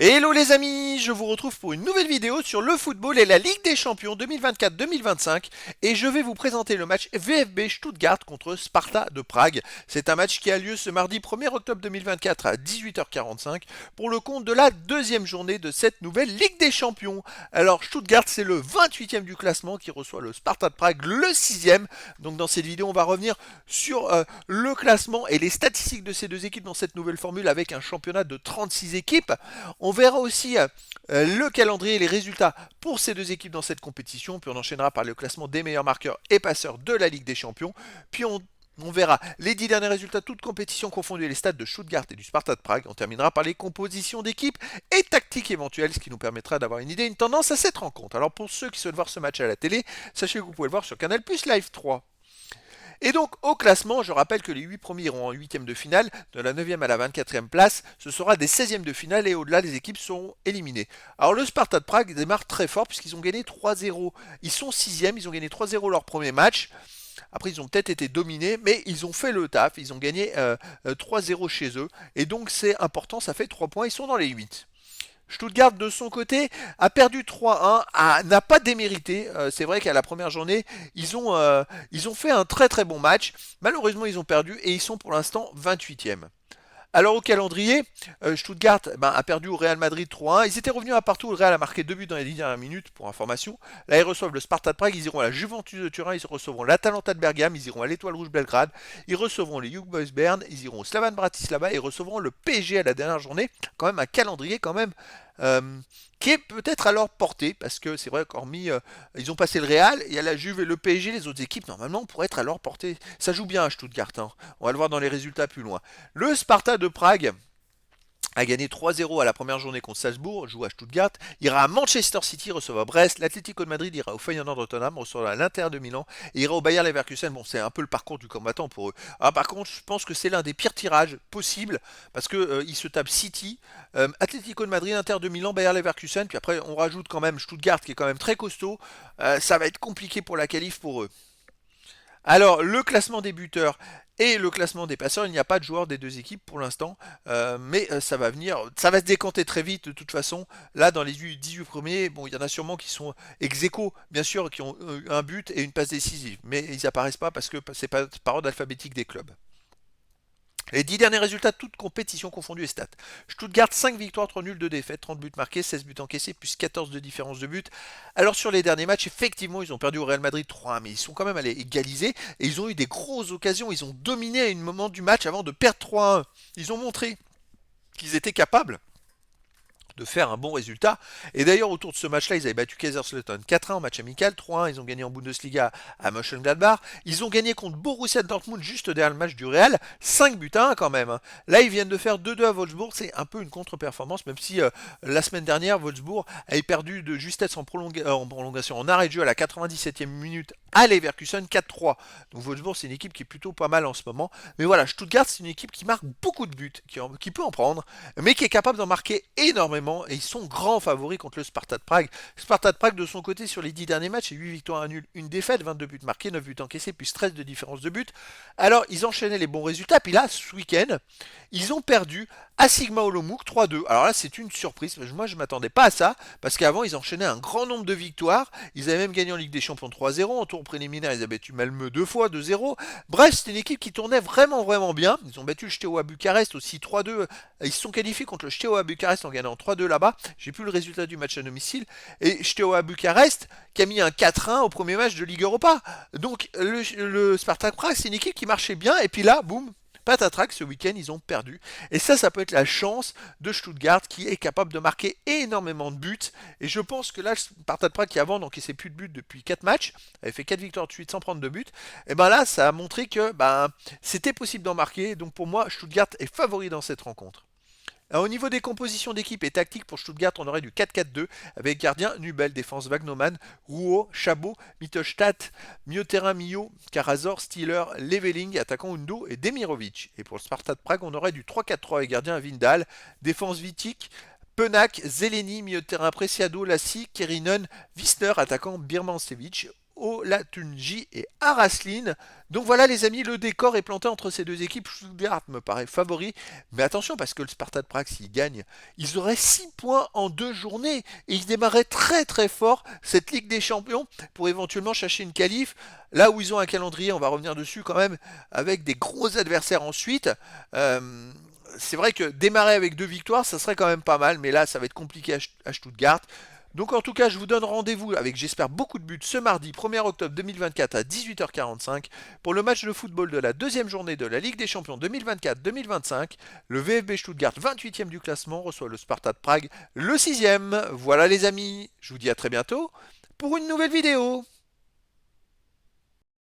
Hello les amis, je vous retrouve pour une nouvelle vidéo sur le football et la Ligue des Champions 2024-2025 et je vais vous présenter le match VfB Stuttgart contre Sparta de Prague. C'est un match qui a lieu ce mardi 1er octobre 2024 à 18h45 pour le compte de la deuxième journée de cette nouvelle Ligue des Champions. Alors Stuttgart c'est le 28e du classement qui reçoit le Sparta de Prague le 6e. Donc dans cette vidéo on va revenir sur le classement et les statistiques de ces deux équipes dans cette nouvelle formule avec un championnat de 36 équipes. On verra aussi le calendrier et les résultats pour ces deux équipes dans cette compétition. Puis on enchaînera par le classement des meilleurs marqueurs et passeurs de la Ligue des Champions. Puis on verra les 10 derniers résultats, toutes compétitions confondues, et les stats de Stuttgart et du Sparta de Prague. On terminera par les compositions d'équipes et tactiques éventuelles, ce qui nous permettra d'avoir une idée, une tendance à cette rencontre. Alors pour ceux qui souhaitent voir ce match à la télé, sachez que vous pouvez le voir sur Canal Plus Live 3. Et donc au classement, je rappelle que les 8 premiers iront en 8e de finale, de la 9e à la 24e place, ce sera des 16e de finale et au-delà les équipes seront éliminées. Alors le Sparta de Prague démarre très fort puisqu'ils ont gagné 3-0. Ils sont 6e, ils ont gagné 3-0 leur premier match. Après, ils ont peut-être été dominés, mais ils ont fait le taf. Ils ont gagné 3-0 chez eux. Et donc, c'est important, ça fait 3 points. Ils sont dans les 8. Stuttgart de son côté a perdu 3-1, n'a pas démérité. C'est vrai qu'à la première journée, ils ont fait un très très bon match. Malheureusement, ils ont perdu et ils sont pour l'instant 28e. Alors au calendrier, Stuttgart a perdu au Real Madrid 3-1. Ils étaient revenus à partout. Le Real a marqué 2 buts dans les 10 dernières minutes, pour information. Là, ils reçoivent le Sparta de Prague. Ils iront à la Juventus de Turin. Ils recevront l'Atalanta de Bergame. Ils iront à l'Étoile Rouge Belgrade. Ils recevront les Young Boys Bern. Ils iront au Slavan Bratislava. Et ils recevront le PSG à la dernière journée. Quand même un calendrier quand même euh, qui est peut-être à leur portée, parce que c'est vrai qu'hormis, ils ont passé le Real, il y a la Juve et le PSG, les autres équipes, normalement, pourraient être à leur portée. Ça joue bien à Stuttgart, hein. On va le voir dans les résultats plus loin. Le Sparta de Prague a gagné 3-0 à la première journée contre Salzbourg, joue à Stuttgart, ira à Manchester City, recevra Brest, l'Atlético de Madrid ira au Feyenoord de Tottenham, recevra l'Inter de Milan, et ira au Bayer Leverkusen. Bon, c'est un peu le parcours du combattant pour eux. Ah, par contre, je pense que c'est l'un des pires tirages possibles, parce que ils se tapent City, Atlético de Madrid, Inter de Milan, Bayer Leverkusen, puis après on rajoute quand même Stuttgart qui est quand même très costaud. Ça va être compliqué pour la qualif pour eux. Alors, le classement des buteurs et le classement des passeurs, il n'y a pas de joueurs des deux équipes pour l'instant, mais ça va venir, ça va se décanter très vite de toute façon. Là, dans les 18 premiers, bon, il y en a sûrement qui sont ex aequo, bien sûr, qui ont un but et une passe décisive, mais ils n'apparaissent pas parce que c'est pas par ordre alphabétique des clubs. Les 10 derniers résultats, toutes compétitions confondues et stats. Stuttgart, 5 victoires, 3 nuls, 2 défaites, 30 buts marqués, 16 buts encaissés, plus 14 de différence de but. Alors sur les derniers matchs, effectivement, ils ont perdu au Real Madrid 3-1, mais ils sont quand même allés égaliser et ils ont eu des grosses occasions. Ils ont dominé à un moment du match avant de perdre 3-1. Ils ont montré qu'ils étaient capables de faire un bon résultat. Et d'ailleurs, autour de ce match-là, ils avaient battu Kaiserslautern 4-1 en match amical, 3-1, ils ont gagné en Bundesliga à Mönchengladbach, ils ont gagné contre Borussia Dortmund juste derrière le match du Real, 5 buts à 1 quand même, hein. Là, ils viennent de faire 2-2 à Wolfsburg, c'est un peu une contre-performance, même si la semaine dernière, Wolfsburg avait perdu de justesse en prolongation, en arrêt de jeu à la 97e minute à Leverkusen 4-3. Donc Wolfsburg, c'est une équipe qui est plutôt pas mal en ce moment. Mais voilà, Stuttgart, c'est une équipe qui marque beaucoup de buts, qui peut en prendre, mais qui est capable d'en marquer énormément. Et ils sont grands favoris contre le Sparta de Prague. Sparta de Prague, de son côté, sur les 10 derniers matchs, c'est 8 victoires, 1 nul, une défaite, 22 buts marqués, 9 buts encaissés, plus 13 de différence de but. Alors, ils enchaînaient les bons résultats. Puis là, ce week-end, ils ont perdu à Sigma Olomouc 3-2. Alors là, c'est une surprise. Moi, je ne m'attendais pas à ça, parce qu'avant, ils enchaînaient un grand nombre de victoires. Ils avaient même gagné en Ligue des Champions 3-0. En tour préliminaire, ils avaient battu Malmö 2 fois, 2-0. Bref, c'était une équipe qui tournait vraiment, vraiment bien. Ils ont battu le Steaua Bucarest aussi 3-2. Ils se sont qualifiés contre le Steaua Bucarest en gagnant 3-2 là-bas. J'ai plus le résultat du match à domicile. Et Steaua Bucarest qui a mis un 4-1 au premier match de Ligue Europa. Donc, le Spartak Prague, c'est une équipe qui marchait bien. Et puis là, boum, patatrac, ce week-end, ils ont perdu. Et ça peut être la chance de Stuttgart qui est capable de marquer énormément de buts. Et je pense que là, Sparta de Prague qui avant n'encaissait plus de buts depuis 4 matchs, avait fait 4 victoires de suite sans prendre de buts, et ben là, ça a montré que c'était possible d'en marquer. Donc pour moi, Stuttgart est favori dans cette rencontre. Alors, au niveau des compositions d'équipe et tactiques pour Stuttgart, on aurait du 4-4-2 avec gardien Nubel, défense Wagnoman, Rouault, Chabot, Mittelstadt, milieu terrain Millau, Karazor, Stieler, Leveling, attaquant Undo et Demirovic. Et pour le Sparta de Prague, on aurait du 3-4-3 avec gardien Vindal, défense Vitic, Penac, Zeleny, milieu de terrain Preciado, Lassi, Kerinen, Wisner, attaquant Birmancevic. Ola Tunji et Araslin. Donc voilà les amis, le décor est planté entre ces deux équipes. Stuttgart me paraît favori, mais attention parce que le Sparta de Prague s'il gagne, ils auraient 6 points en 2 journées et ils démarraient très très fort cette Ligue des Champions pour éventuellement chercher une qualif. Là où ils ont un calendrier, on va revenir dessus quand même, avec des gros adversaires ensuite. C'est vrai que démarrer avec 2 victoires, ça serait quand même pas mal, mais là ça va être compliqué à Stuttgart. Donc en tout cas, je vous donne rendez-vous avec, j'espère, beaucoup de buts ce mardi 1er octobre 2024 à 18h45 pour le match de football de la deuxième journée de la Ligue des Champions 2024-2025. Le VfB Stuttgart, 28e du classement, reçoit le Sparta de Prague, le 6e. Voilà les amis, je vous dis à très bientôt pour une nouvelle vidéo.